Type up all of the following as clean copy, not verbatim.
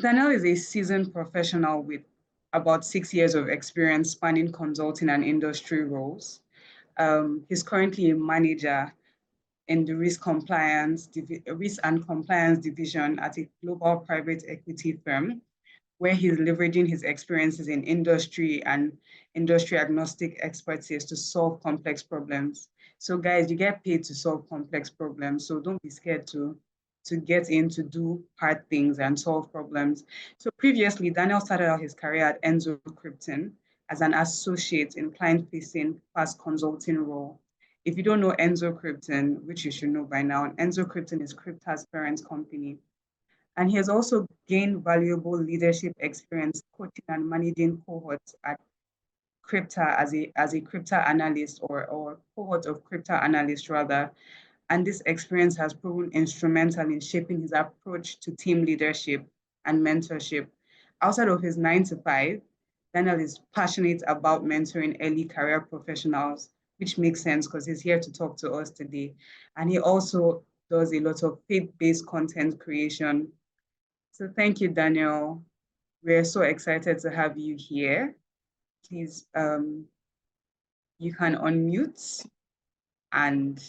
Daniel is a seasoned professional with about 6 years of experience spanning consulting and industry roles. He's currently a manager in the risk and compliance division at a global private equity firm, where he's leveraging his experiences in industry and industry agnostic expertise to solve complex problems. So guys, you get paid to solve complex problems. So don't be scared to get in to do hard things and solve problems. So previously, Daniel started out his career at Enzo Krypton as an associate in client-facing fast consulting role. If you don't know Enzo Krypton, which you should know by now, Enzo Krypton is Krypto's parent company. And he has also gained valuable leadership experience coaching and managing cohorts at Kryptr as a Krypto analyst or cohort of Krypto analysts rather. And this experience has proven instrumental in shaping his approach to team leadership and mentorship. Outside of his 9 to 5, Daniel is passionate about mentoring early career professionals, which makes sense because he's here to talk to us today. And he also does a lot of faith-based content creation. So thank you, Daniel. We're so excited to have you here. Please, you can unmute, and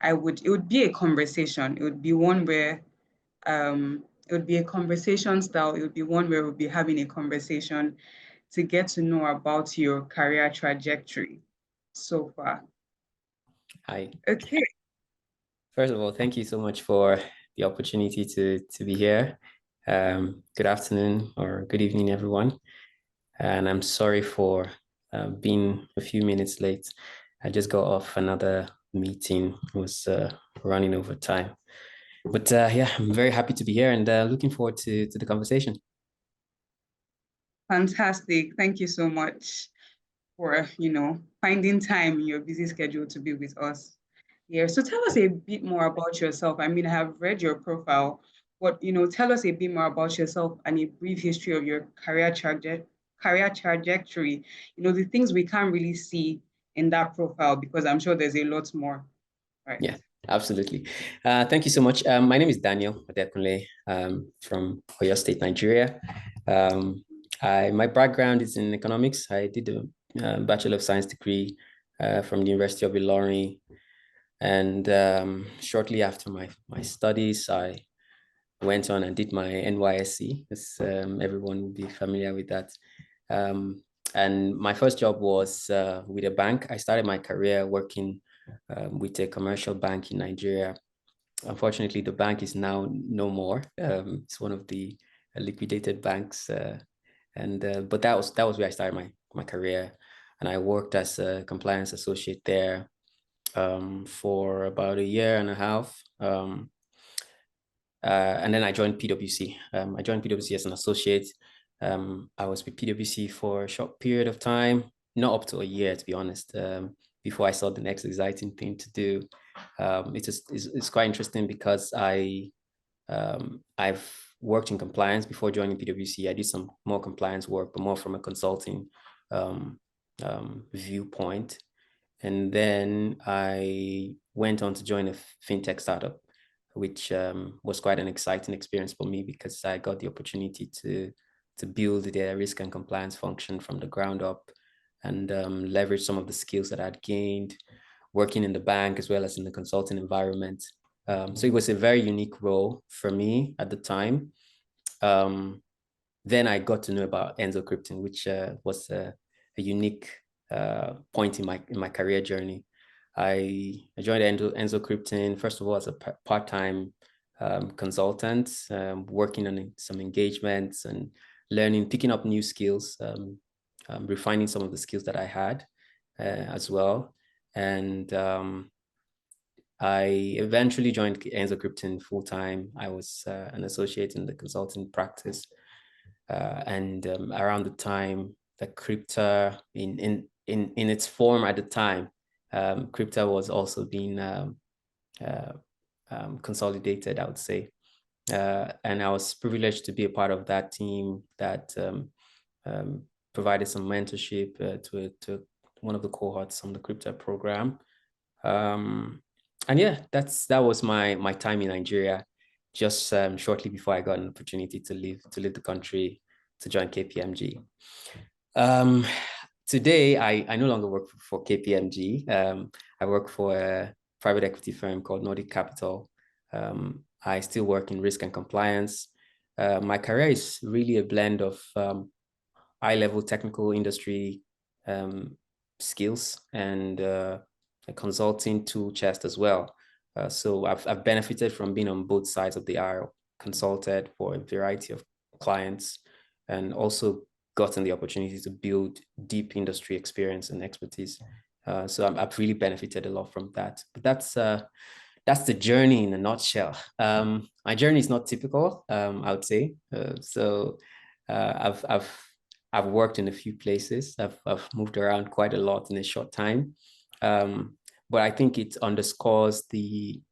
it would be a conversation. It would be one where, it would be a conversation style. It would be one where we'll be having a conversation to get to know about your career trajectory so far. Hi. Okay. First of all, thank you so much for the opportunity to be here. Good afternoon or good evening, everyone. And I'm sorry for being a few minutes late. I just got off another meeting, was running over time. But yeah, I'm very happy to be here and looking forward to the conversation. Fantastic. Thank you so much for, finding time in your busy schedule to be with us here. So tell us a bit more about yourself. I mean, I have read your profile, but, tell us a bit more about yourself and a brief history of your career trajectory, the things we can't really see in that profile, because I'm sure there's a lot more. Right. Yeah, absolutely. Thank you so much. My name is Daniel Odekunle, from Oyo State, Nigeria. My background is in economics. I did a Bachelor of Science degree from the University of Ilorin. And shortly after my studies, I went on and did my NYSC, as everyone will be familiar with that. And my first job was with a bank. I started my career working with a commercial bank in Nigeria. Unfortunately, the bank is now no more. It's one of the liquidated banks. But that was where I started my career. And I worked as a compliance associate there for about 1.5 years. And then I joined PwC. I joined PwC as an associate. I was with PwC for a short period of time, not up to a year, to be honest, before I saw the next exciting thing to do. It's quite interesting because I've worked in compliance before joining PwC. I did some more compliance work, but more from a consulting viewpoint. And then I went on to join a fintech startup, which was quite an exciting experience for me because I got the opportunity to build their risk and compliance function from the ground up and leverage some of the skills that I'd gained working in the bank as well as in the consulting environment. So it was a very unique role for me at the time. Then I got to know about Enzo Krypton, which was a unique point in my career journey. I joined Enzo Krypton, first of all, as a part-time consultant, working on some engagements and picking up new skills, refining some of the skills that I had as well. And I eventually joined Enzo Krypton full-time. I was an associate in the consulting practice. And around the time that Kryptr, in its form at the time, Krypto was also being consolidated, I would say. And I was privileged to be a part of that team that provided some mentorship to one of the cohorts on the Krypto program. And yeah, that was my time in Nigeria, just shortly before I got an opportunity to leave the country to join KPMG. Today, I no longer work for KPMG. I work for a private equity firm called Nordic Capital. I still work in risk and compliance. My career is really a blend of high-level technical industry skills and a consulting tool chest as well. So I've benefited from being on both sides of the aisle, consulted for a variety of clients, and also gotten the opportunity to build deep industry experience and expertise. So I've really benefited a lot from that. But that's the journey in a nutshell. My journey is not typical, I would say. I've worked in a few places. I've moved around quite a lot in a short time. But I think it underscores the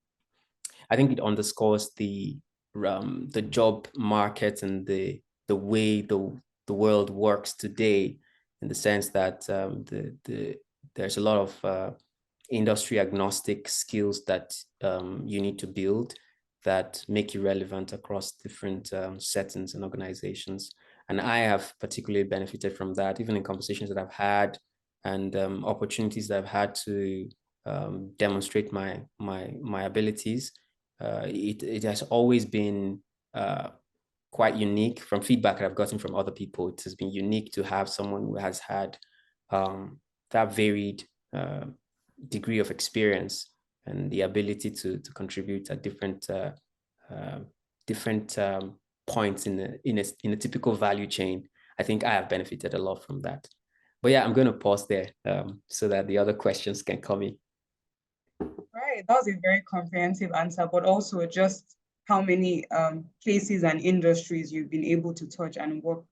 job market and the way the world works today, in the sense that there's a lot of industry agnostic skills that you need to build that make you relevant across different settings and organizations. And I have particularly benefited from that, even in conversations that I've had and opportunities that I've had to demonstrate my abilities. It has always been quite unique. From feedback that I've gotten from other people, it has been unique to have someone who has had that varied degree of experience and the ability to contribute at different points in a typical value chain. I think I have benefited a lot from that. But yeah, I'm going to pause there so that the other questions can come in. Right, that was a very comprehensive answer, but also just how many places and industries you've been able to touch and work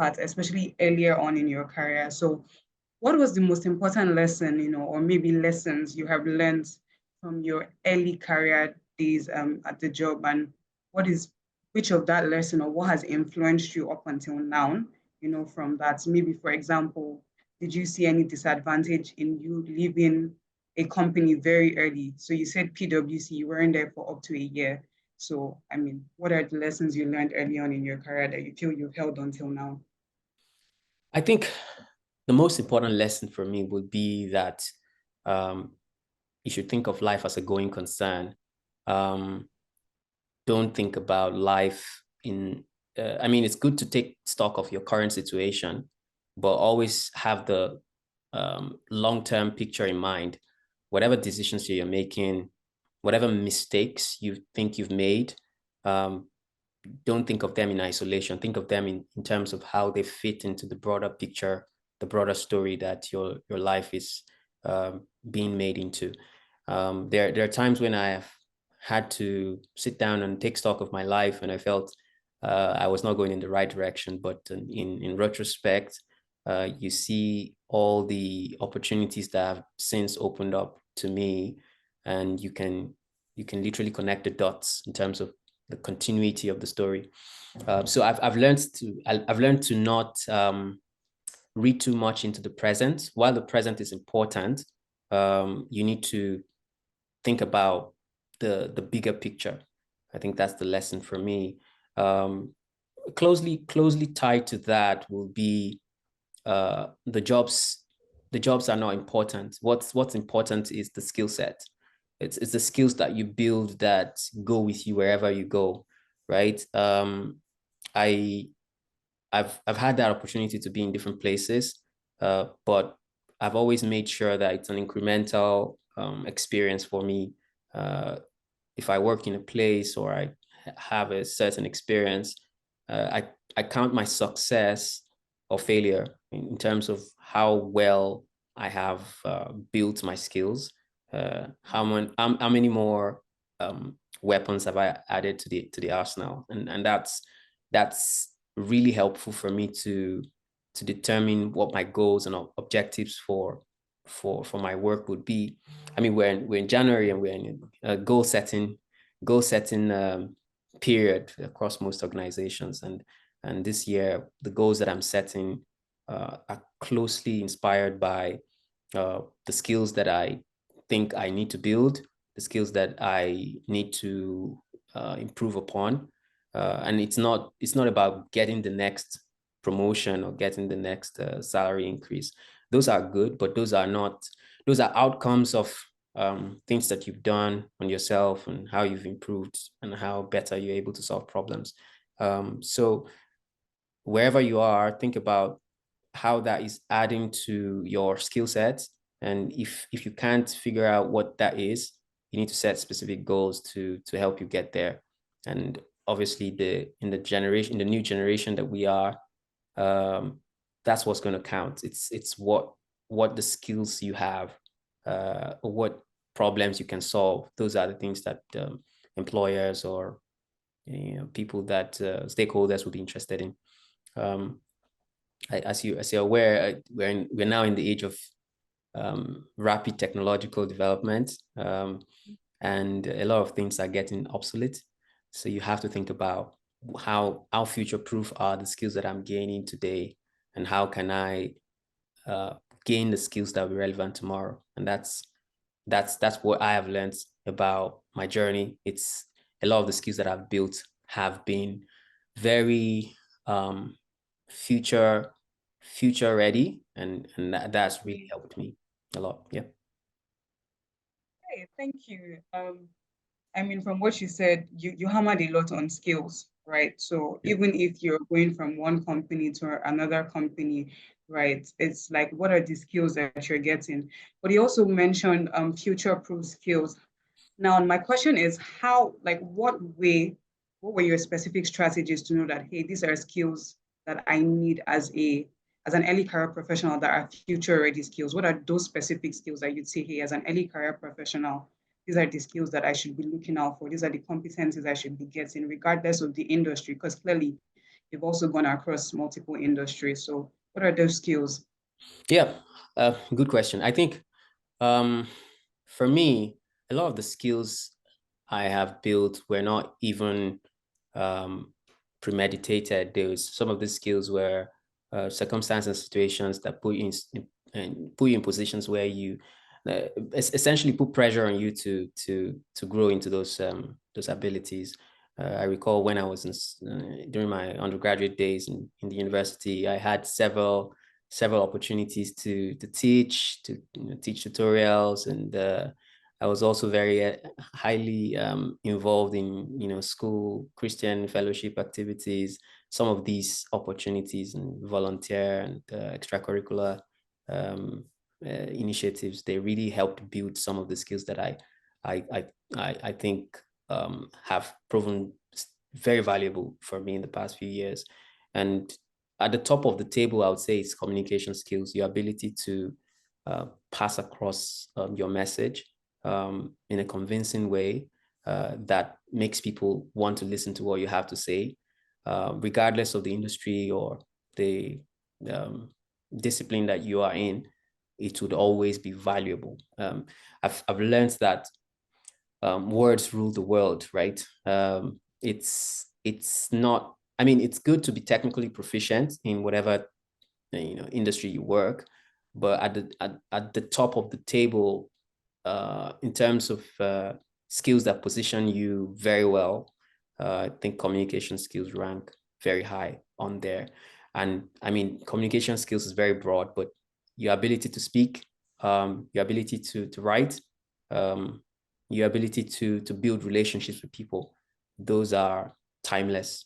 at, especially earlier on in your career. So what was the most important lesson, or maybe lessons you have learned from your early career days at the job, and which of that lesson or what has influenced you up until now, from that? Maybe, for example, did you see any disadvantage in you leaving a company very early? So you said PwC, you weren't there for up to a year. So, I mean, what are the lessons you learned early on in your career that you feel you've held until now? I think the most important lesson for me would be that you should think of life as a going concern. Don't think about life I mean, it's good to take stock of your current situation, but always have the long-term picture in mind. Whatever decisions you're making, whatever mistakes you think you've made, don't think of them in isolation. Think of them in terms of how they fit into the broader picture, the broader story that your life is being made into. There are times when I have had to sit down and take stock of my life, and I felt I was not going in the right direction. But in retrospect, you see all the opportunities that have since opened up to me, and you can literally connect the dots in terms of the continuity of the story. So I've learned to not read too much into the present. While the present is important, you need to think about the bigger picture. I think that's the lesson for me. Closely tied to that will be the jobs. The jobs are not important. What's important is the skill set. It's the skills that you build that go with you wherever you go, right? I've had that opportunity to be in different places, but I've always made sure that it's an incremental experience for me. If I work in a place or I have a certain experience, I count my success or failure in terms of how well I have built my skills. How many more weapons have I added to the arsenal, and that's really helpful for me to determine what my goals and objectives for my work would be. I mean, we're in January and we're in a goal setting period across most organizations, and this year the goals that I'm setting are closely inspired by the skills that I think I need to build, the skills that I need to improve upon. And it's not about getting the next promotion or getting the next salary increase. Those are good, but those are outcomes of things that you've done on yourself and how you've improved and how better you're able to solve problems. So wherever you are, think about how that is adding to your skill set. And if you can't figure out what that is, you need to set specific goals to help you get there. And obviously in the new generation that we are, that's what's going to count. It's what the skills you have, or what problems you can solve. Those are the things that employers or people that stakeholders will be interested in. As you're aware, we're now in the age of rapid technological development, and a lot of things are getting obsolete. So you have to think about how future-proof are the skills that I'm gaining today, and how can I gain the skills that will be relevant tomorrow. And that's what I have learned about my journey. It's a lot of the skills that I've built have been very future ready, and that's really helped me a lot. Yeah. Hey, thank you. I mean, from what you said, you hammered a lot on skills, right? So Yeah. even if you're going from one company to another company, right, it's like, what are the skills that you're getting? But you also mentioned future-proof skills. Now, my question is what were your specific strategies to know that, hey, these are skills that I need as an early career professional that are future ready skills? What are those specific skills that you'd say, hey, as an early career professional, these are the skills that I should be looking out for. These are the competencies I should be getting, regardless of the industry, because clearly you've also gone across multiple industries. So what are those skills? Yeah, good question. I think for me, a lot of the skills I have built were not even premeditated. There was some of the skills were circumstances and situations that put you in positions where you essentially put pressure on you to grow into those abilities. I recall when I was during my undergraduate days in the university, I had several opportunities to teach tutorials, and I was also very highly involved in school Christian fellowship activities. Some of these opportunities and volunteer and extracurricular initiatives, they really helped build some of the skills that I think have proven very valuable for me in the past few years. And at the top of the table, I would say, is communication skills, your ability to pass across your message in a convincing way that makes people want to listen to what you have to say, regardless of the industry or the discipline that you are in. It would always be valuable. I've learned that words rule the world, right? It's not. I mean, it's good to be technically proficient in whatever industry you work, but at the top of the table, in terms of skills that position you very well, I think communication skills rank very high on there. And I mean, communication skills is very broad, but your ability to speak, your ability to write, your ability to build relationships with people, those are timeless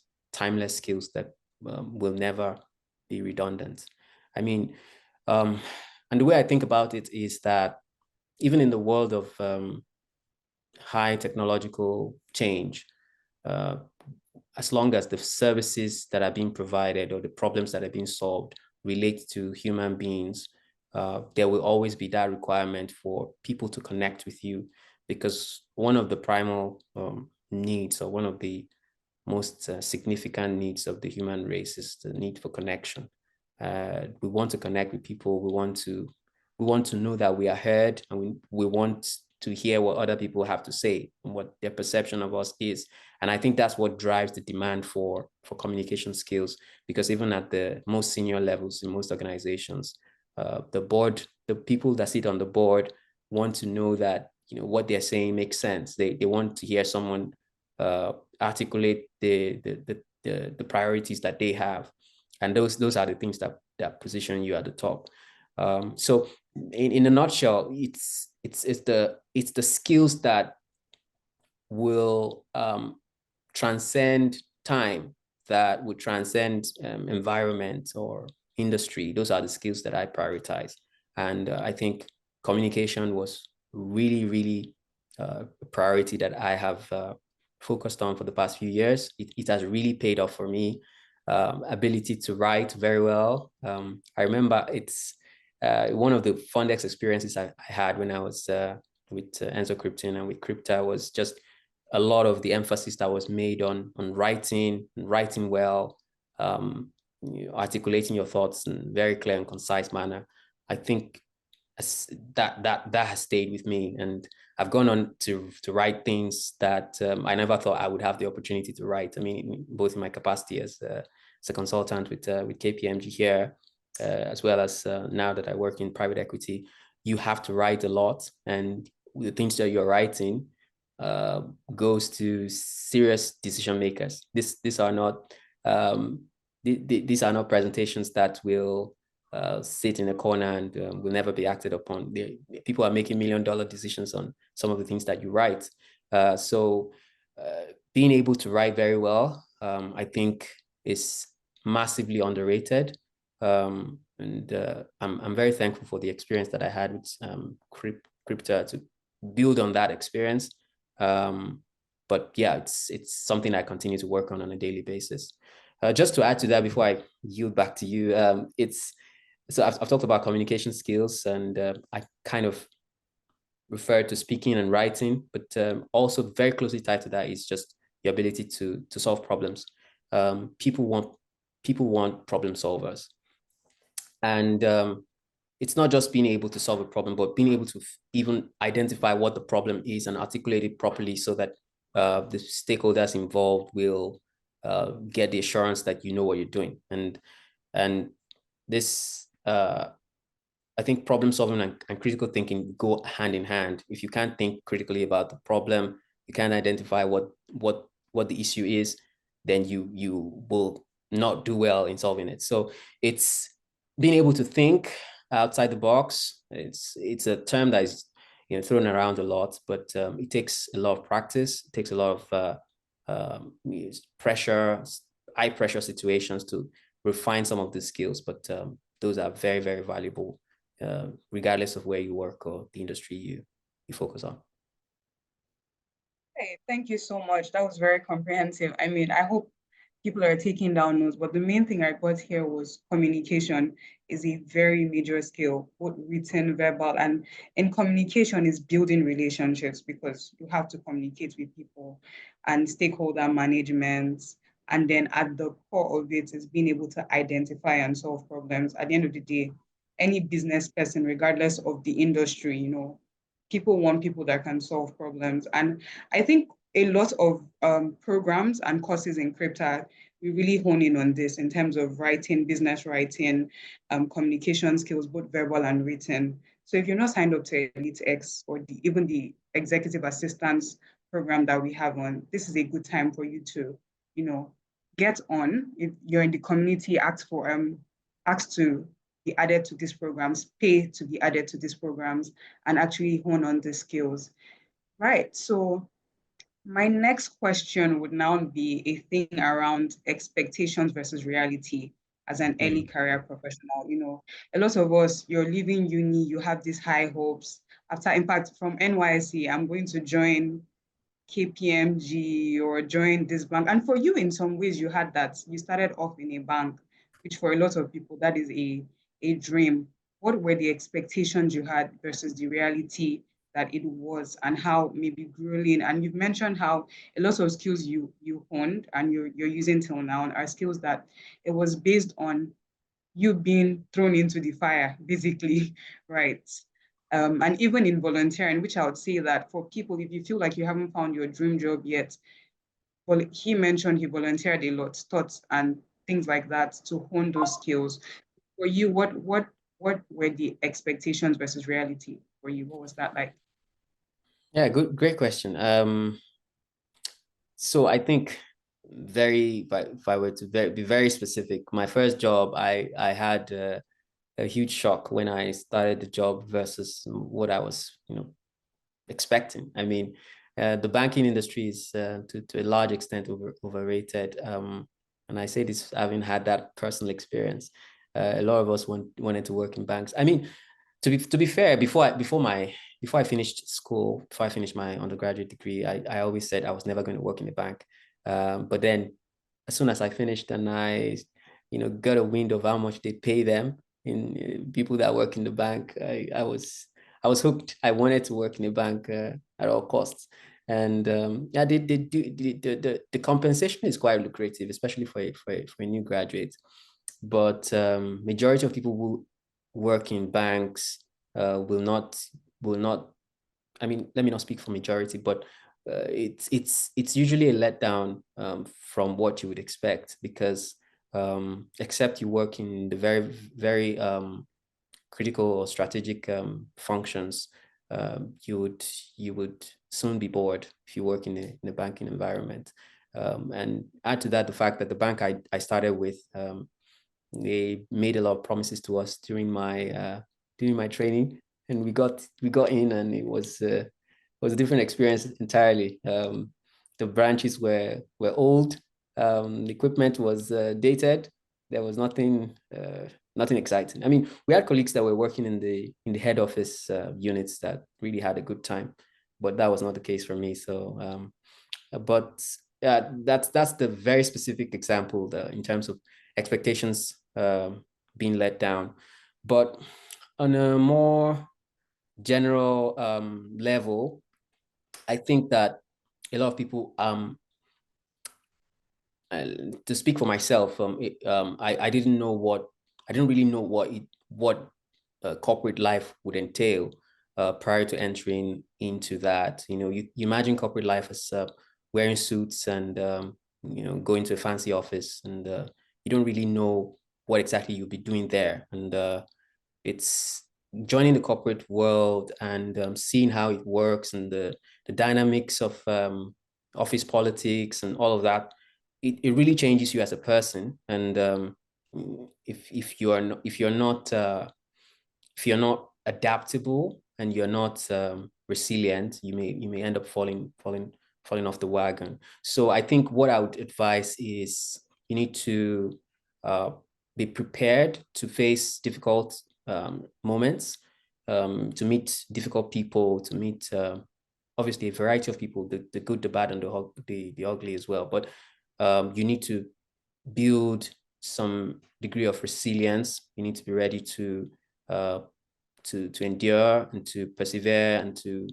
skills that will never be redundant. I mean, and the way I think about it is that even in the world of high technological change, as long as the services that are being provided or the problems that are being solved relate to human beings, there will always be that requirement for people to connect with you, because one of the primal needs, or one of the most significant needs of the human race, is the need for connection. We want to connect with people. We want to know that we are heard, and we want to hear what other people have to say and what their perception of us is. And I think that's what drives the demand for communication skills, because even at the most senior levels in most organizations, the people that sit on the board want to know that what they're saying makes sense. They want to hear someone articulate the priorities that they have. And those are the things that position you at the top. So in a nutshell, it's the skills that will transcend time, that would transcend environment or industry. Those are the skills that I prioritize. And I think communication was really a priority that I have focused on for the past few years. It has really paid off for me. Ability to write very well. I remember it's one of the fondest experiences I had when I was with Enzo Krypton and with Kryptr was just a lot of the emphasis that was made on writing well, articulating your thoughts in a very clear and concise manner. I think that has stayed with me, and I've gone on to write things that I never thought I would have the opportunity to write. I mean, both in my capacity as a consultant with KPMG here, as well as now that I work in private equity. You have to write a lot, and the things that you're writing goes to serious decision makers. These are not these are not presentations that will sit in a corner and will never be acted upon. People are making $1 million decisions on some of the things that you write. So being able to write very well, I think, is massively underrated. And I'm very thankful for the experience that I had with Kryptr to build on that experience. But yeah, it's something I continue to work on a daily basis. Just to add to that, before I yield back to you, so I've talked about communication skills, and I kind of refer to speaking and writing, but also very closely tied to that is just the ability to solve problems. People want problem solvers, and it's not just being able to solve a problem, but being able to even identify what the problem is and articulate it properly so that the stakeholders involved will get the assurance that you know what you're doing. And this, I think problem solving and critical thinking go hand in hand. If you can't think critically about the problem, you can't identify what the issue is, then you will not do well in solving it. So it's being able to think outside the box. It's a term that is thrown around a lot, but it takes a lot of practice. It takes a lot of pressure, high pressure situations to refine some of the skills. But those are very, very valuable, regardless of where you work or the industry you focus on. Hey, thank you so much. That was very comprehensive. I mean, I hope people are taking down notes, but the main thing I got here was communication is a very major skill, both written, verbal, and in communication is building relationships, because you have to communicate with people and stakeholder management. And then at the core of it is being able to identify and solve problems. At the end of the day, any business person, regardless of the industry, people want people that can solve problems. And I think a lot of programs and courses in Krypto, we really hone in on this in terms of writing, business writing, communication skills, both verbal and written. So if you're not signed up to Elite X or even the executive assistance program that we have on, this is a good time for you to, get on. If you're in the community, ask to be added to these programs, pay to be added to these programs, and actually hone on the skills. Right. So my next question would now be a thing around expectations versus reality as an early career professional. A lot of us, you're leaving uni, you have these high hopes. After, in fact, from NYC, I'm going to join KPMG or join this bank. And for you, in some ways, you had that. You started off in a bank, which for a lot of people, that is a dream. What were the expectations you had versus the reality that it was, and how maybe grueling? And you've mentioned how a lot of skills you honed and you're using till now are skills that it was based on you being thrown into the fire, basically, right? And even in volunteering, which I would say that for people, if you feel like you haven't found your dream job yet, well, he mentioned he volunteered a lot, taught and things like that to hone those skills. For you, what were the expectations versus reality for you? What was that like? Yeah, great question. So I think if I were to be very specific, my first job, I had a huge shock when I started the job versus what I was, expecting. I mean, the banking industry is to a large extent overrated. And I say this having had that personal experience. A lot of us wanted to work in banks. I mean, to be fair, before I finished school, before I finished my undergraduate degree, I always said I was never going to work in a bank. But then as soon as I finished and I, got a wind of how much they pay them in people that work in the bank, I was hooked. I wanted to work in a bank at all costs. And yeah, the compensation is quite lucrative, especially for a new graduate. But majority of people who work in banks will not. I mean, let me not speak for majority, but it's usually a letdown from what you would expect because except you work in the very very critical or strategic functions, you would soon be bored if you work in a banking environment. And add to that the fact that the bank I started with, they made a lot of promises to us during my training, and we got in, and it was a different experience entirely. The branches were old, the equipment was dated. There was nothing exciting. I mean, we had colleagues that were working in the head office units that really had a good time, but that was not the case for me. So, but yeah, that's the very specific example in terms of expectations being let down. But on a more general level, I think that a lot of people, to speak for myself, I didn't really know what corporate life would entail prior to entering into that. You imagine corporate life as wearing suits and going to a fancy office, and you don't really know what exactly you'll be doing there. And it's joining the corporate world and seeing how it works and the dynamics of office politics and all of that. It really changes you as a person. And if you're not adaptable and you're not resilient, you may end up falling off the wagon. So I think what I would advise is you need to be prepared to face difficult moments, to meet difficult people, to meet obviously a variety of people, the good, the bad, and the ugly as well. But you need to build some degree of resilience. You need to be ready to endure and to persevere and to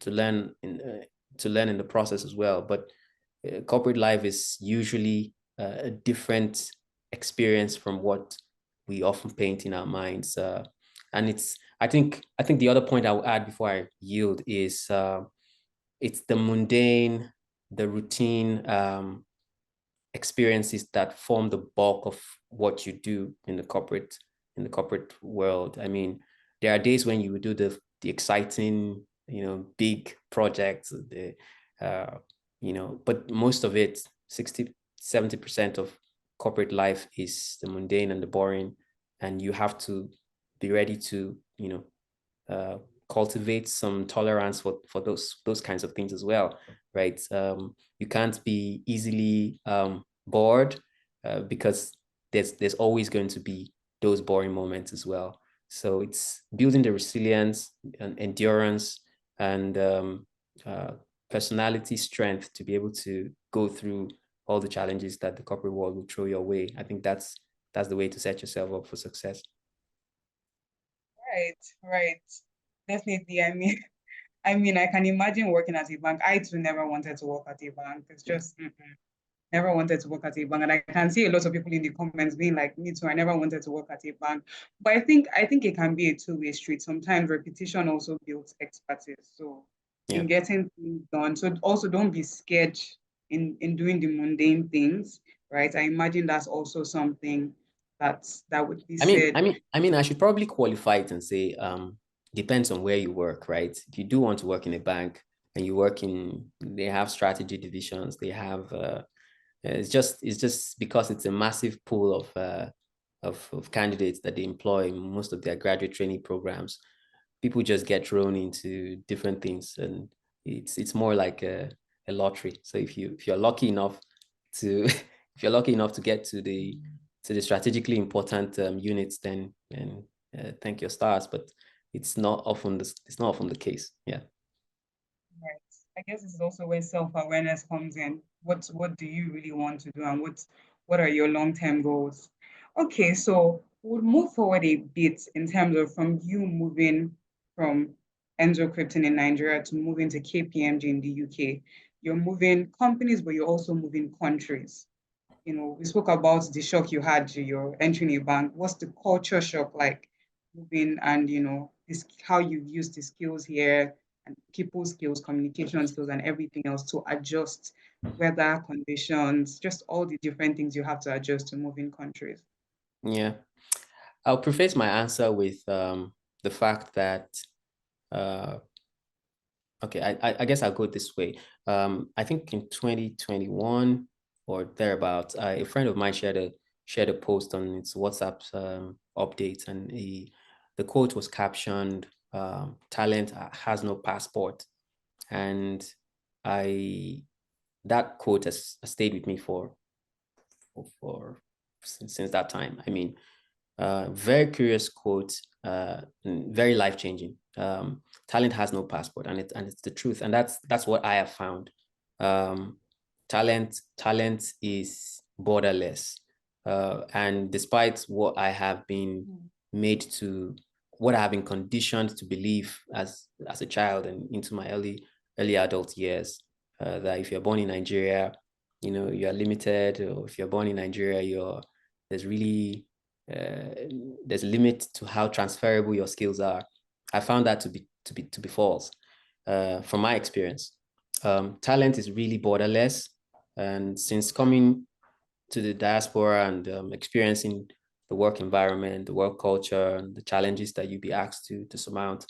learn in the process as well. But corporate life is usually a different experience from what we often paint in our minds. And I think the other point I will add before I yield is it's the mundane, the routine experiences that form the bulk of what you do in the corporate world. I mean, there are days when you would do the exciting, big projects, but most of it, 60-70% of corporate life is the mundane and the boring, and you have to be ready to, cultivate some tolerance for those kinds of things as well, right? You can't be easily bored because there's always going to be those boring moments as well. So it's building the resilience and endurance and personality strength to be able to go through all the challenges that the corporate world will throw your way. I think that's the way to set yourself up for success. Right. Definitely. I can imagine working at a bank. I too never wanted to work at a bank. It's just never wanted to work at a bank. And I can see a lot of people in the comments being like, me too, I never wanted to work at a bank. But I think it can be a two-way street. Sometimes repetition also builds expertise. So in getting things done. So also don't be scared in doing the mundane things, right? I imagine that's also something that would be said. I mean, I should probably qualify it and say, depends on where you work, right? If you do want to work in a bank and you work in they have strategy divisions. They have it's just because it's a massive pool of candidates that they employ in most of their graduate training programs. People just get thrown into different things, and it's more like a lottery. So if you're lucky enough to if you're lucky enough to get to the strategically important units, then thank your stars. But it's not often the case. Yeah. Right. I guess this is also where self-awareness comes in. What do you really want to do, and what are your long-term goals? Okay, so we'll move forward a bit in terms of from you moving from Enzo Krypton in Nigeria to moving to KPMG in the UK. You're moving companies, but you're also moving countries. We spoke about the shock you had to your entering a bank. What's the culture shock like moving, and this how you've used the skills here and people skills, communication skills, and everything else to adjust weather conditions, just all the different things you have to adjust to moving countries. Yeah. I'll preface my answer with the fact that okay, I guess I'll go this way. I think in 2021 or thereabouts, a friend of mine shared a post on its WhatsApp updates, and the quote was captioned, "Talent has no passport," and that quote has stayed with me for since that time. I mean, very curious quote, very life-changing. Talent has no passport, and it's the truth, and that's what I have found. Talent is borderless, and despite what I have been what I have been conditioned to believe as a child and into my early adult years, that if you're born in Nigeria, you're limited, or if you're born in Nigeria, there's really there's a limit to how transferable your skills are. I found that to be false from my experience. Talent is really borderless, and since coming to the diaspora and experiencing the work environment, the work culture, and the challenges that you'd be asked to surmount,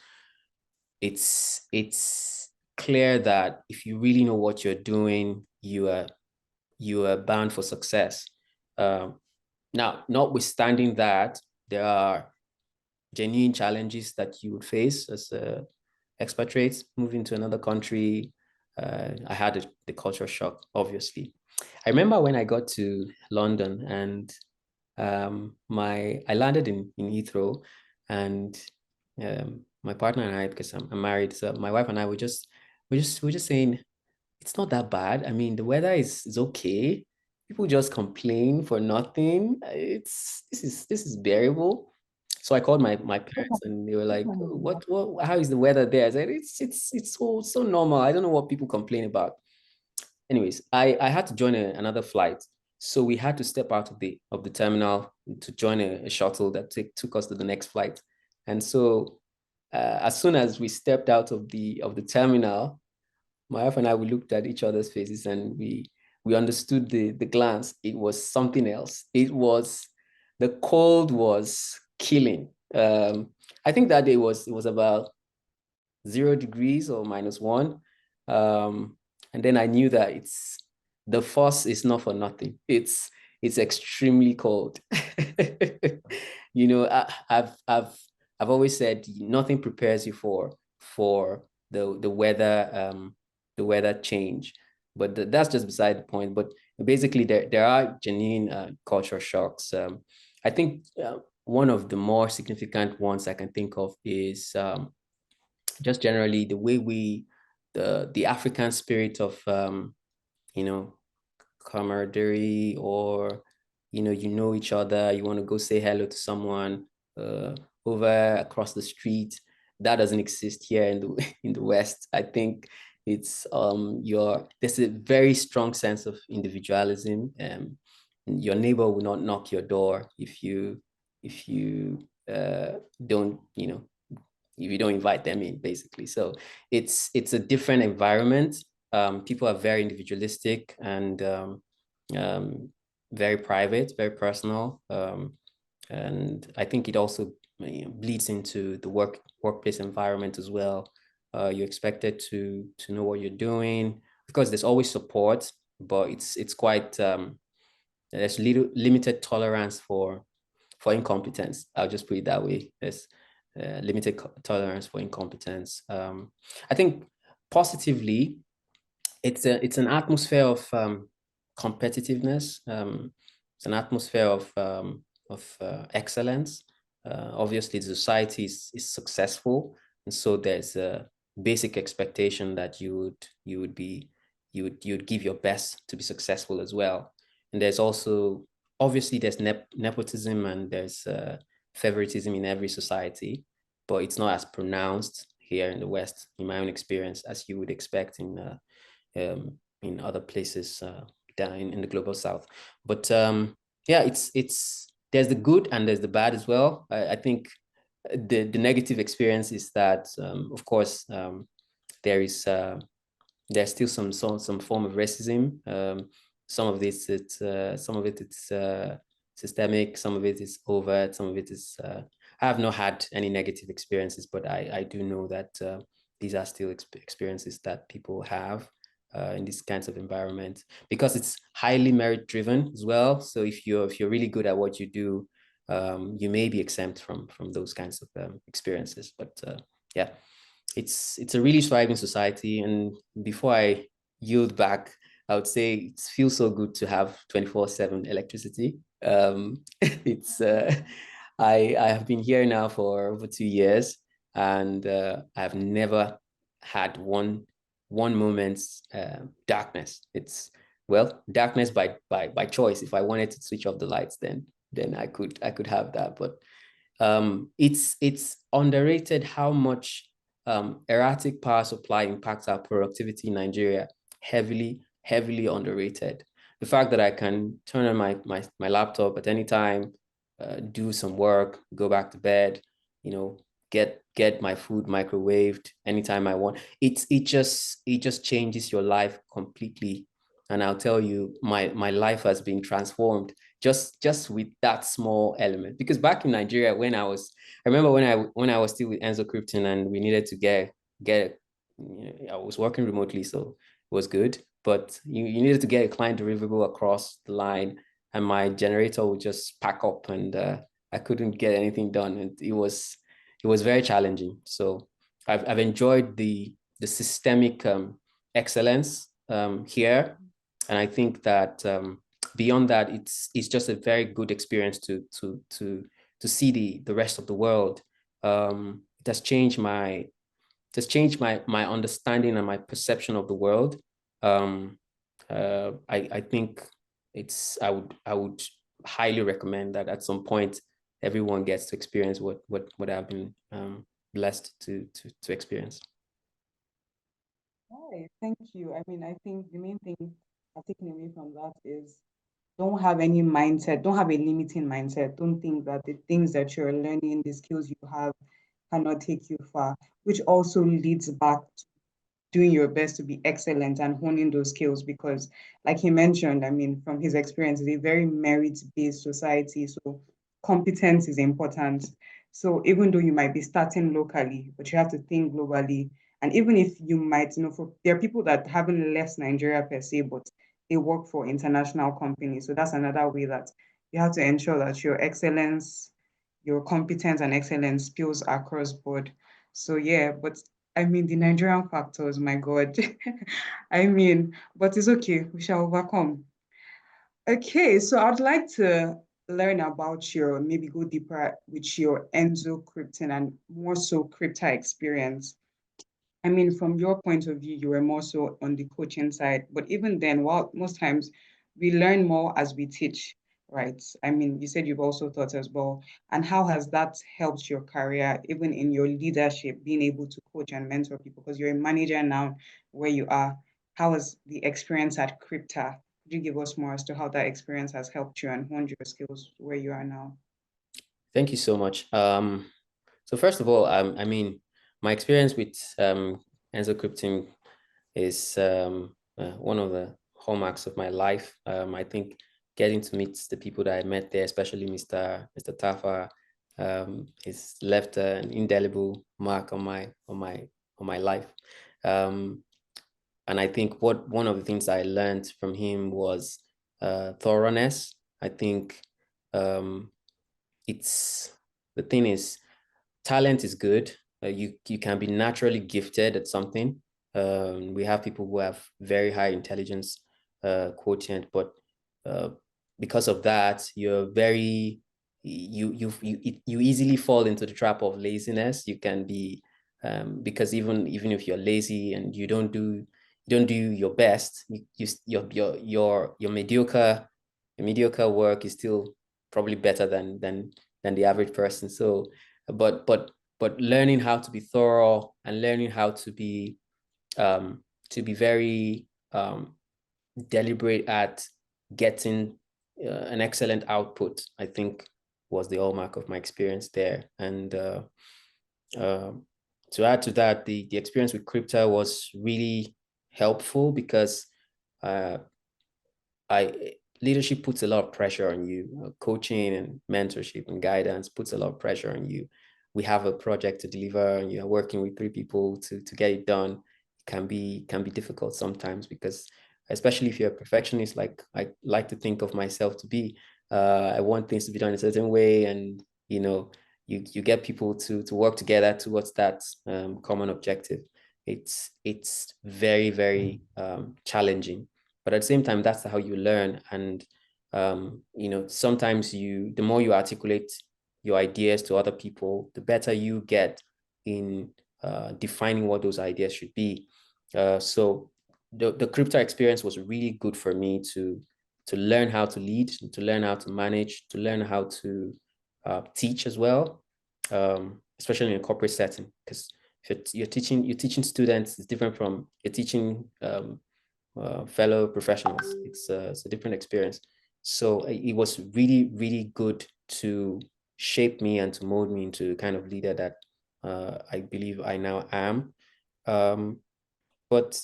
it's clear that if you really know what you're doing, you are bound for success. Now, notwithstanding that, there are genuine challenges that you would face as expatriates moving to another country. I had the culture shock, obviously. I remember when I got to London, and I landed in Heathrow, and my partner and I, because I'm married, so my wife and I we're just saying, it's not that bad. I mean, the weather is okay. People just complain for nothing. This is bearable. So I called my parents, and they were like, what how is the weather there? I said, it's so normal. I don't know what people complain about. Anyways, I had to join another flight. So we had to step out of the terminal to join a shuttle that took us to the next flight. And so as soon as we stepped out of the terminal, my wife and I, we looked at each other's faces, and we understood the glance. It was something else. The cold was killing. I think that day it was about 0 degrees or -1. And then I knew that the force is not for nothing. It's extremely cold. I've always said nothing prepares you for the weather change, but that's just beside the point. But basically, there are genuine culture shocks. I think one of the more significant ones I can think of is just generally the way the African spirit of camaraderie, or each other, you want to go say hello to someone over across the street. That doesn't exist here in the West. I think it's there's a very strong sense of individualism. Your neighbor will not knock your door if you don't if you don't invite them in, basically. So it's a different environment. People are very individualistic and very private, very personal. And I think it also bleeds into the workplace environment as well. You're expected to know what you're doing. course, there's always support, but it's quite there's limited tolerance for incompetence. I'll just put it that way. There's limited tolerance for incompetence. I think positively, it's an atmosphere of competitiveness. It's an atmosphere of excellence. Obviously, the society is successful, and so there's a basic expectation that you would give your best to be successful as well. And there's also obviously there's nepotism and there's favoritism in every society, but it's not as pronounced here in the West, in my own experience, as you would expect in other places down in the global South. But yeah, it's there's the good and there's the bad as well. I think the negative experience is that of course there's still some form of racism. Some of it it's systemic, some of it is overt, some of it is I have not had any negative experiences, but I do know that these are still experiences that people have in these kinds of environments, because it's highly merit driven as well. So if you're really good at what you do, you may be exempt from those kinds of experiences. But yeah, it's a really thriving society. And before I yield back, I would say it feels so good to have 24/7 electricity. It's I have been here now for over 2 years, and I've never had one moment's darkness. It's darkness by choice. If I wanted to switch off the lights, then I could have that. But it's underrated how much erratic power supply impacts our productivity in Nigeria. Heavily underrated. The fact that I can turn on my laptop at any time, do some work, go back to bed, get my food microwaved anytime I want. It just changes your life completely. And I'll tell you, my life has been transformed just with that small element. Because back in Nigeria, I remember when I was still with Enzo Krypton and we needed to get I was working remotely, so it was good. But you needed to get a client deliverable across the line, and my generator would just pack up, and I couldn't get anything done. And it was very challenging. So I've enjoyed the systemic excellence here, and I think that beyond that, it's just a very good experience to see the rest of the world. It has changed my understanding and my perception of the world. I think I would highly recommend that at some point everyone gets to experience what I've been blessed to experience. Hi, thank you. I mean, I think the main thing I'm taking away from that is don't have any mindset, don't have a limiting mindset. Don't think that the things that you're learning, the skills you have, cannot take you far, which also leads back to doing your best to be excellent and honing those skills, because like he mentioned, I mean, from his experience, it's a very merit-based society. So competence is important. So even though you might be starting locally, but you have to think globally. And even if you might, there are people that haven't left Nigeria per se, but they work for international companies. So that's another way that you have to ensure that your excellence, your competence and excellence spills across board. So yeah, but I mean, the Nigerian factors, my God. I mean, but it's okay. We shall overcome. Okay, so I'd like to learn about maybe go deeper with your Enzo Krypton and more so Krypto experience. I mean, from your point of view, you were more so on the coaching side, but even then, most times we learn more as we teach, right? I mean, you said you've also taught as well. And how has that helped your career, even in your leadership, being able to coach and mentor people? Because you're a manager now where you are. How was the experience at Krypto? Could you give us more as to how that experience has helped you and honed your skills where you are now? Thank you so much. So first of all, I mean, my experience with Enzo Krypton is one of the hallmarks of my life. I think getting to meet the people that I met there, especially Mr. Tafa, has left an indelible mark on my life. I think one of the things I learned from him was thoroughness. I think the thing is, talent is good. You can be naturally gifted at something. We have people who have very high intelligence quotient, but because of that, you easily fall into the trap of laziness. You can be because even if you're lazy and you don't do your best, your mediocre work is still probably better than the average person. So, but learning how to be thorough and learning how to be very deliberate at getting an excellent output, I think was the hallmark of my experience there. And to add to that, the experience with Krypto was really helpful because leadership puts a lot of pressure on you. Coaching and mentorship and guidance puts a lot of pressure on you. We have a project to deliver, and you're working with 3 people to get it done. It can be difficult sometimes because, especially if you're a perfectionist, like I like to think of myself to be, I want things to be done a certain way, and you get people to work together towards that common objective. It's very, very challenging, but at the same time, that's how you learn. And sometimes the more you articulate your ideas to other people, the better you get in defining what those ideas should be. So the Krypto experience was really good for me to learn how to lead, to learn how to manage, to learn how to teach as well, especially in a corporate setting, because if you're teaching students, it's different from you're teaching fellow professionals. It's a different experience. So it was really, really good to shape me and to mold me into the kind of leader that I believe I now am. But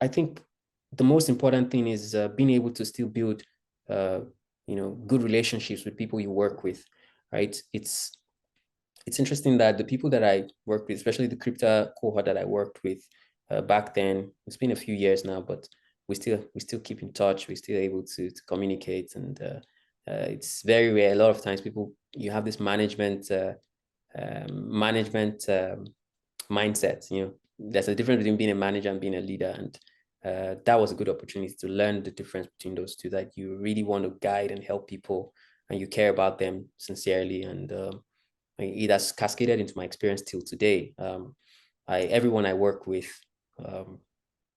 I think the most important thing is being able to still build, good relationships with people you work with, right? It's interesting that the people that I work with, especially the Krypto cohort that I worked with back then, it's been a few years now, but we still keep in touch. We're still able to communicate, and it's very rare. A lot of times, you have this management mindset. There's a difference between being a manager and being a leader, and that was a good opportunity to learn the difference between those two. That you really want to guide and help people, and you care about them sincerely, and it has cascaded into my experience till today. Everyone I work with,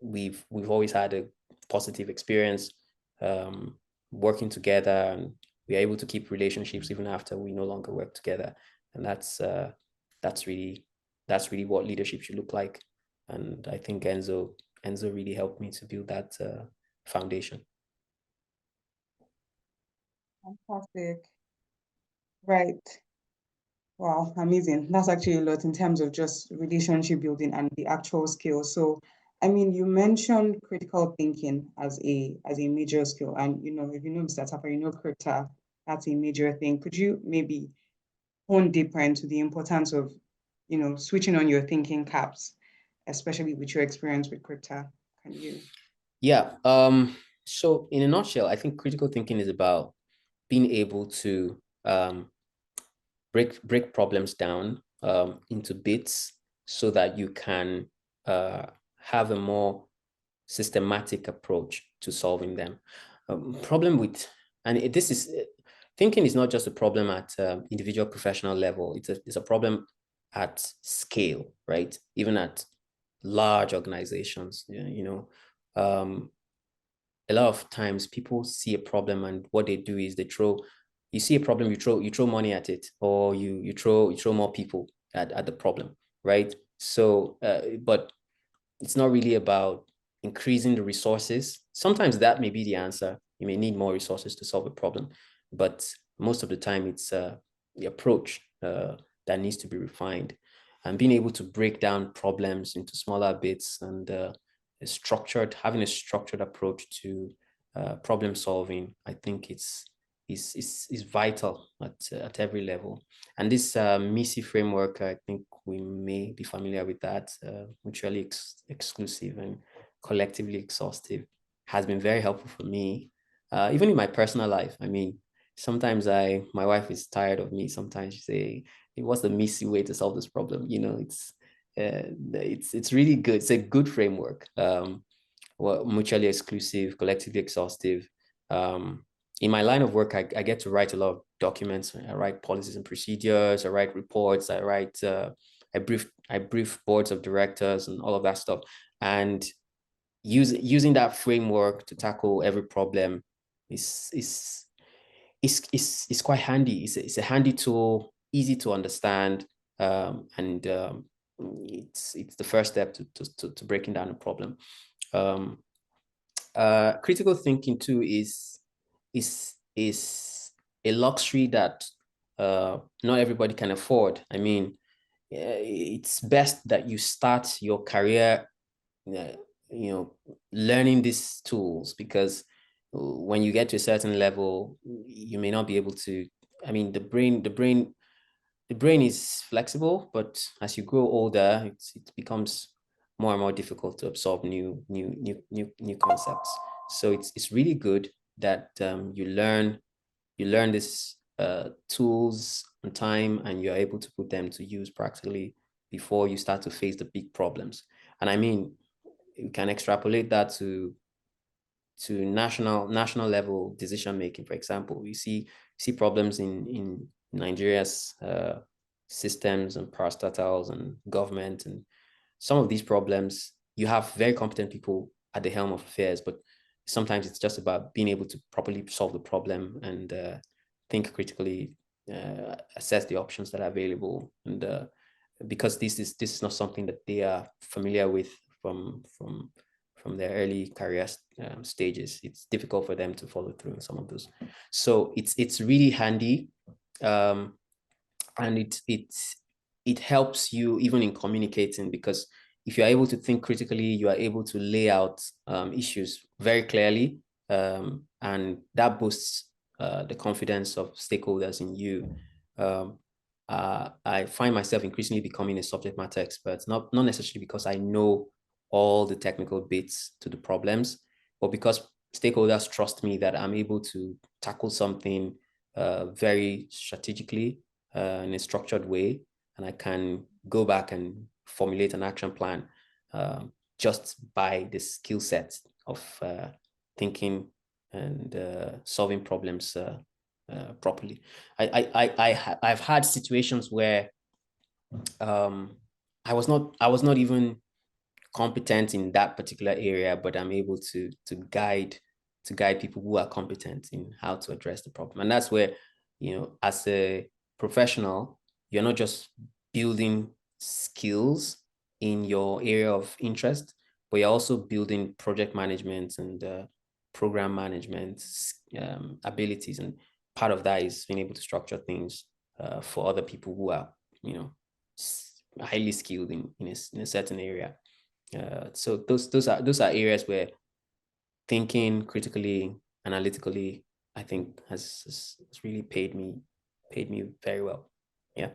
we've always had a positive experience working together, and we are able to keep relationships even after we no longer work together. And that's really what leadership should look like. And I think Enzo really helped me to build that foundation. Fantastic. Right. Wow, amazing. That's actually a lot in terms of just relationship building and the actual skill. So, I mean, you mentioned critical thinking as a major skill. And, if you know Mr. Tapper, Krypto, that's a major thing. Could you maybe hone deeper into the importance of, switching on your thinking caps, especially with your experience with Krypto? Can you? Yeah. So in a nutshell, I think critical thinking is about being able to break problems down into bits so that you can have a more systematic approach to solving them. Thinking is not just a problem at individual professional level. It's a problem at scale, right? Even at large organizations, a lot of times people see a problem, and what they do is you see a problem, you throw money at it, or you throw more people at the problem, right? So, but it's not really about increasing the resources. Sometimes that may be the answer. You may need more resources to solve a problem, but most of the time it's the approach that needs to be refined, and being able to break down problems into smaller bits, and having a structured approach to problem solving. I think is vital at every level. And this MISI framework, I think we may be familiar with that, mutually exclusive and collectively exhaustive has been very helpful for me, even in my personal life. I mean, sometimes my wife is tired of me. Sometimes she say, "Hey, what's the messy way to solve this problem?" You know, it's really good. It's a good framework. Well, mutually exclusive, collectively exhaustive. In my line of work, I get to write a lot of documents. I write policies and procedures. I write reports. I brief boards of directors and all of that stuff. And using that framework to tackle every problem is quite handy. It's a handy tool, easy to understand, and it's the first step to breaking down a problem. Critical thinking too is a luxury that not everybody can afford. I mean, it's best that you start your career, learning these tools, because when you get to a certain level, you may not be able to. I mean, the brain is flexible, but as you grow older, it becomes more and more difficult to absorb new concepts. So it's really good that you learn these tools on time, and you're able to put them to use practically before you start to face the big problems. And I mean, you can extrapolate that to national level decision making. For example, you see problems in Nigeria's systems and parastatals and government, and some of these problems, you have very competent people at the helm of affairs, but sometimes it's just about being able to properly solve the problem and think critically, assess the options that are available, and because this is not something that they are familiar with from their early career stages, it's difficult for them to follow through in some of those. So it's really handy, and it helps you even in communicating, because if you're able to think critically, you are able to lay out issues very clearly, and that boosts the confidence of stakeholders in you. I find myself increasingly becoming a subject matter expert, not necessarily because I know all the technical bits to the problems, but because stakeholders trust me that I'm able to tackle something very strategically in a structured way, and I can go back and formulate an action plan just by the skill set of thinking and solving problems properly. I've had situations where I was not even competent in that particular area, but I'm able to guide people who are competent in how to address the problem. And that's where, as a professional, you're not just building skills in your area of interest, but you're also building project management and program management abilities. And part of that is being able to structure things for other people who are, highly skilled in a certain area. So those are areas where thinking critically, analytically, I think has really paid me very well. Yeah.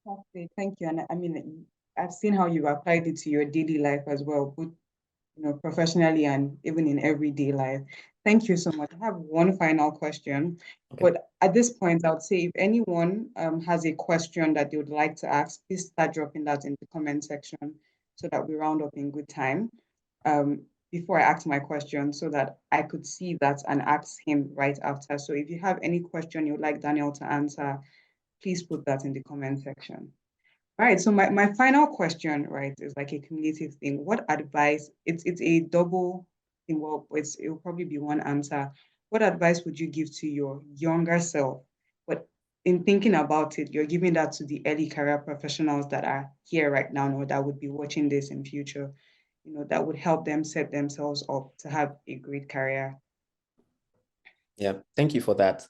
Okay, thank you. And I mean, I've seen how you've applied it to your daily life as well, both professionally and even in everyday life. Thank you so much. I have one final question, okay. But at this point, I would say if anyone has a question that they would like to ask, please start dropping that in the comment section so that we round up in good time. Before I ask my question, so that I could see that and ask him right after. So if you have any question you'd like Daniel to answer, please put that in the comment section. All right, so my final question, right, is like a cumulative thing. What advice, it's a double thing, well, it'll probably be one answer. What advice would you give to your younger self? But in thinking about it, you're giving that to the early career professionals that are here right now, or that would be watching this in future, that would help them set themselves up to have a great career. Yeah, thank you for that.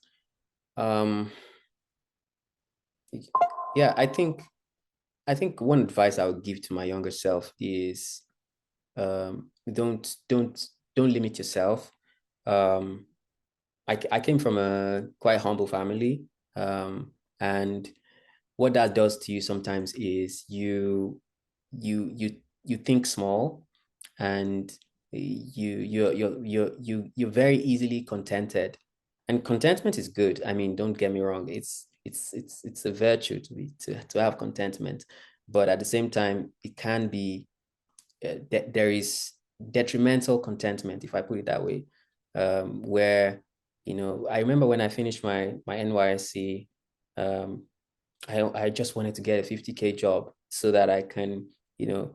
Yeah, I think one advice I would give to my younger self is don't limit yourself. I came from a quite humble family, and what that does to you sometimes is you think small, and you're very easily contented. And contentment is good. I mean, don't get me wrong. It's a virtue to have contentment, but at the same time, it can be there is detrimental contentment, if I put it that way, where, you know, I remember when I finished my NYSC, I just wanted to get a 50K job so that I can, you know,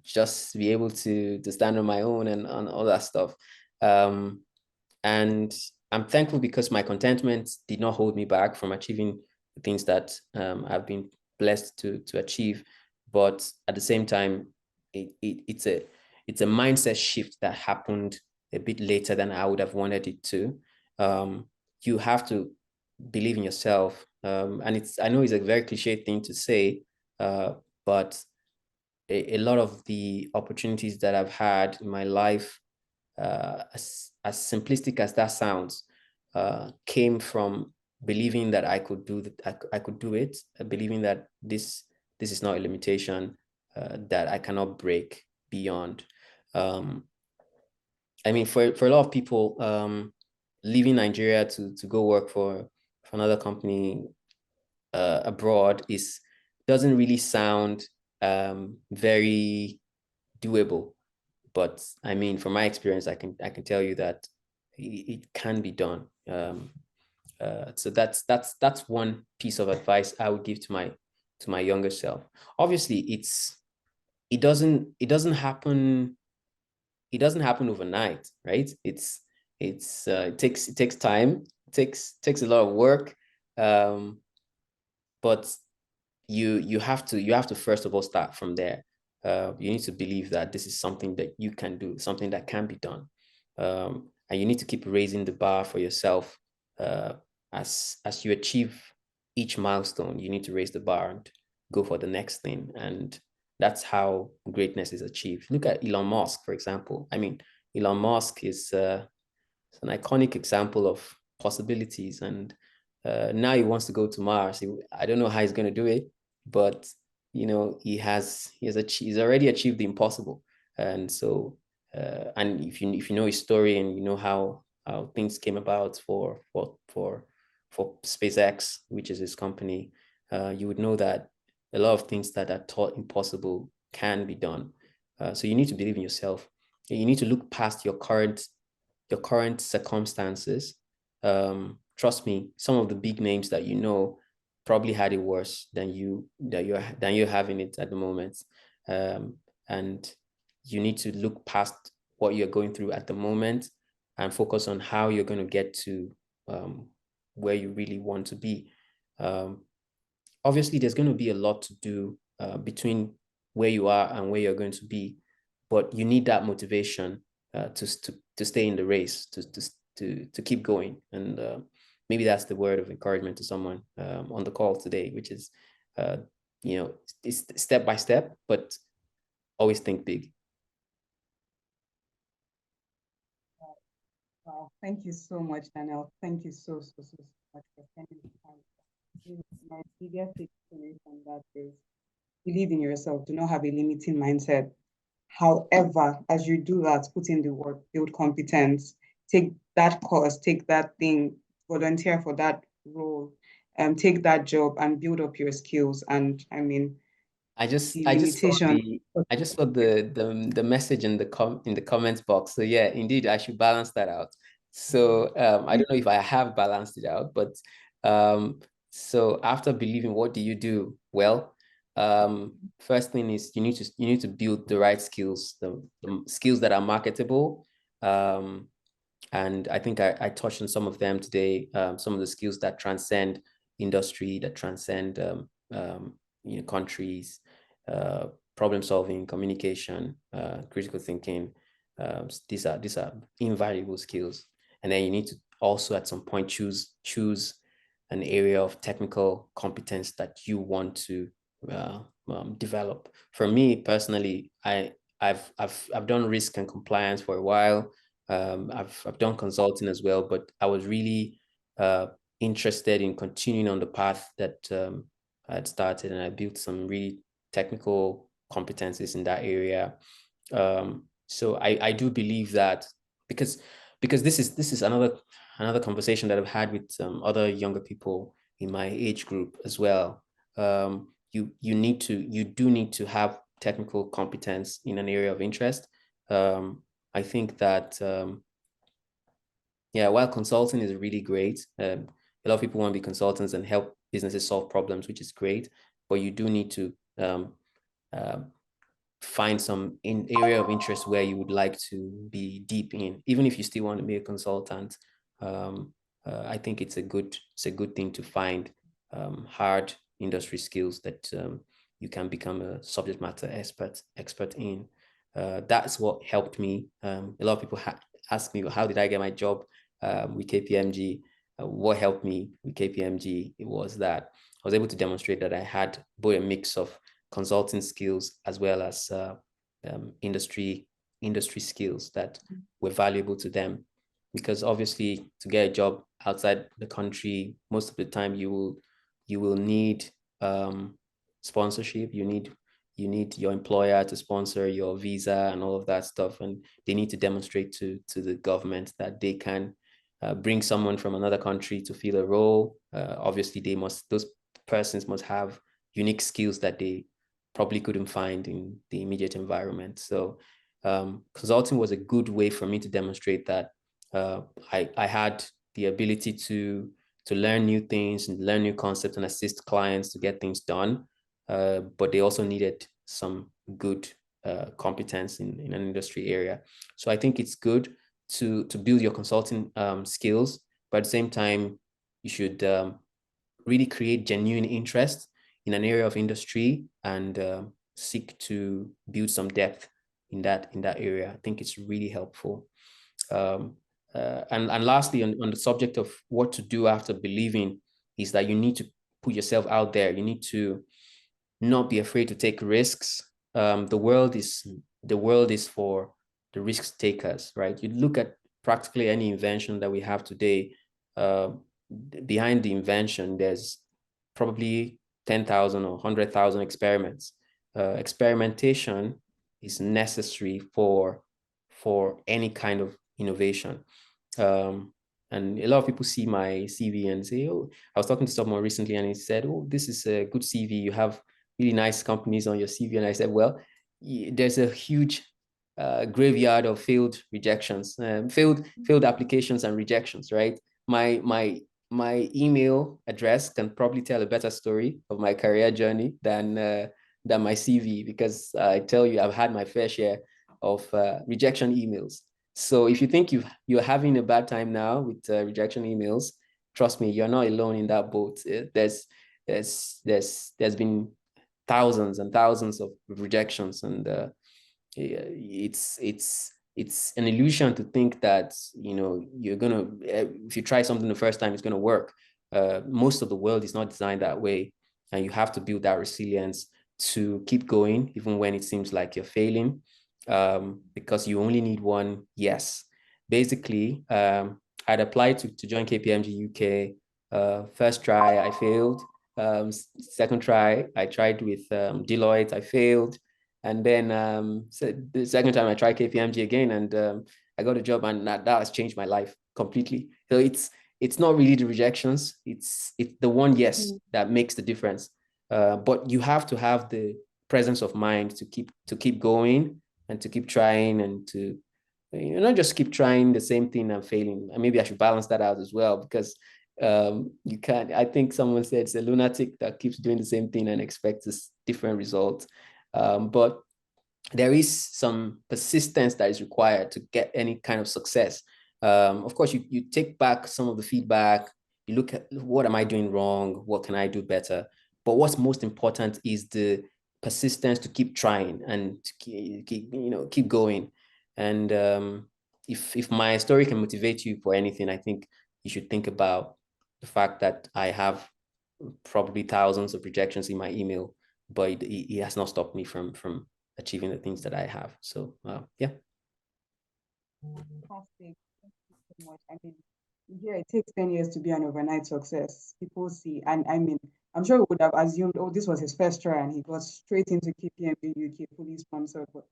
just be able to stand on my own and on all that stuff. And I'm thankful because my contentment did not hold me back from achieving the things that I've been blessed to achieve. But at the same time, it's a mindset shift that happened a bit later than I would have wanted it to. You have to believe in yourself. And I know it's a very cliche thing to say, but a lot of the opportunities that I've had in my life, as simplistic as that sounds, came from believing that I could do that. I could do it, believing that this is not a limitation that I cannot break beyond. I mean, for a lot of people, leaving Nigeria to go work for another company abroad doesn't really sound very doable. But I mean, from my experience, I can tell you that it can be done. So that's one piece of advice I would give to my younger self. Obviously, it doesn't happen overnight, right? It takes time, takes a lot of work, but you have to first of all start from there. You need to believe that this is something that you can do, something that can be done, and you need to keep raising the bar for yourself. As you achieve each milestone, you need to raise the bar and go for the next thing, and that's how greatness is achieved. Look at Elon Musk, for example. I mean, Elon Musk is an iconic example of possibilities, and now he wants to go to Mars. I don't know how he's going to do it, but you know, he's already achieved the impossible. And so, and if you know his story and you know how things came about for SpaceX, which is his company, you would know that a lot of things that are thought impossible can be done. So you need to believe in yourself. You need to look past your current circumstances. Trust me, some of the big names that you know probably had it worse than you're having it at the moment. And you need to look past what you're going through at the moment and focus on how you're going to get to where you really want to be. Obviously, there's going to be a lot to do between where you are and where you're going to be, but you need that motivation to stay in the race, to keep going. And maybe that's the word of encouragement to someone on the call today, which is, you know, it's step by step, but always think big. Wow, thank you so much, Daniel. Thank you so much for spending the time. My biggest takeaway from that is believe in yourself. Do not have a limiting mindset. However, as you do that, put in the work, build competence, take that course, take that thing, volunteer for that role, take that job and build up your skills. And I mean, I just saw the message in the comments box. So yeah, indeed, I should balance that out. So I don't know if I have balanced it out, but so after believing, what do you do? Well, first thing is you need to build the right skills, the skills that are marketable. And I think I touched on some of them today. Some of the skills that transcend industry, that transcend you know, countries, problem solving, communication, critical thinking. These are invaluable skills. And then you need to also at some point choose an area of technical competence that you want to develop. For me personally, I've done risk and compliance for a while. I've done consulting as well, but I was really interested in continuing on the path that I had started, and I built some really technical competencies in that area. So I do believe that because this is another conversation that I've had with other younger people in my age group as well. You do need to have technical competence in an area of interest. I think that yeah, while consulting is really great, a lot of people want to be consultants and help businesses solve problems, which is great, but you do need to uh, find some area of interest where you would like to be deep in, even if you still want to be a consultant. I think it's a good thing to find hard industry skills that you can become a subject matter expert in. That's what helped me. A lot of people ask me, how did I get my job with KPMG? What helped me with KPMG? It was that I was able to demonstrate that I had both a mix of consulting skills as well as industry skills that were valuable to them. Because obviously, to get a job outside the country, most of the time you will need sponsorship. You need your employer to sponsor your visa and all of that stuff, and they need to demonstrate to the government that they can bring someone from another country to fill a role. Obviously, those persons must have unique skills that they probably couldn't find in the immediate environment. So consulting was a good way for me to demonstrate that I had the ability to learn new things and learn new concepts and assist clients to get things done. But they also needed some good competence in an industry area. So I think it's good to build your consulting skills, but at the same time, you should really create genuine interest in an area of industry and seek to build some depth in that area. I think it's really helpful. And lastly, on the subject of what to do after believing, is that you need to put yourself out there. You need to not be afraid to take risks. The world is for the risk takers, right? You look at practically any invention that we have today. Behind the invention, there's probably 10,000 or 100,000 experiments. Experimentation is necessary for any kind of innovation. And a lot of people see my CV and say, oh, I was talking to someone recently and he said, oh, this is a good CV. You have really nice companies on your CV. And I said, well, there's a huge graveyard of failed rejections, failed applications and rejections, right? My email address can probably tell a better story of my career journey than my CV, because I tell you, I've had my fair share of rejection emails. So if you think you're having a bad time now with rejection emails, trust me, you're not alone in that boat. There's been thousands and thousands of rejections, and it's an illusion to think that you're gonna, if you try something the first time, it's gonna work. Most of the world is not designed that way, and you have to build that resilience to keep going even when it seems like you're failing, because you only need one yes. Basically, I'd applied to join KPMG UK. First try, I failed. Second try, I tried with Deloitte, I failed. And then so the second time I tried KPMG again, and I got a job, and that has changed my life completely. So it's not really the rejections, it's the one yes that makes the difference. But you have to have the presence of mind to keep going and to keep trying, and to not just keep trying the same thing and failing. And maybe I should balance that out as well, because you can't. I think someone said it's a lunatic that keeps doing the same thing and expects a different result. But there is some persistence that is required to get any kind of success. Of course, you take back some of the feedback, you look at what am I doing wrong, what can I do better. But what's most important is the persistence to keep trying and to keep going. And if my story can motivate you for anything, I think you should think about the fact that I have probably thousands of rejections in my email, but it has not stopped me from achieving the things that I have. So yeah. Fantastic. Thank you so much. I mean, yeah, it takes 10 years to be an overnight success. People see, and I mean, I'm sure we would have assumed, oh, this was his first try and he got straight into KPMG UK fully sponsored, but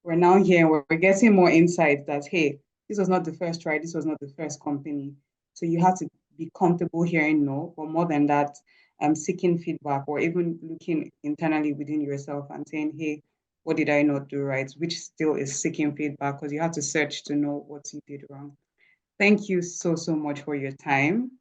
we're now here and we're getting more insight that, hey, this was not the first try, this was not the first company. So you have to be comfortable hearing no, but more than that, seeking feedback or even looking internally within yourself and saying, hey, what did I not do right? Which still is seeking feedback because you have to search to know what you did wrong. Thank you so, so much for your time.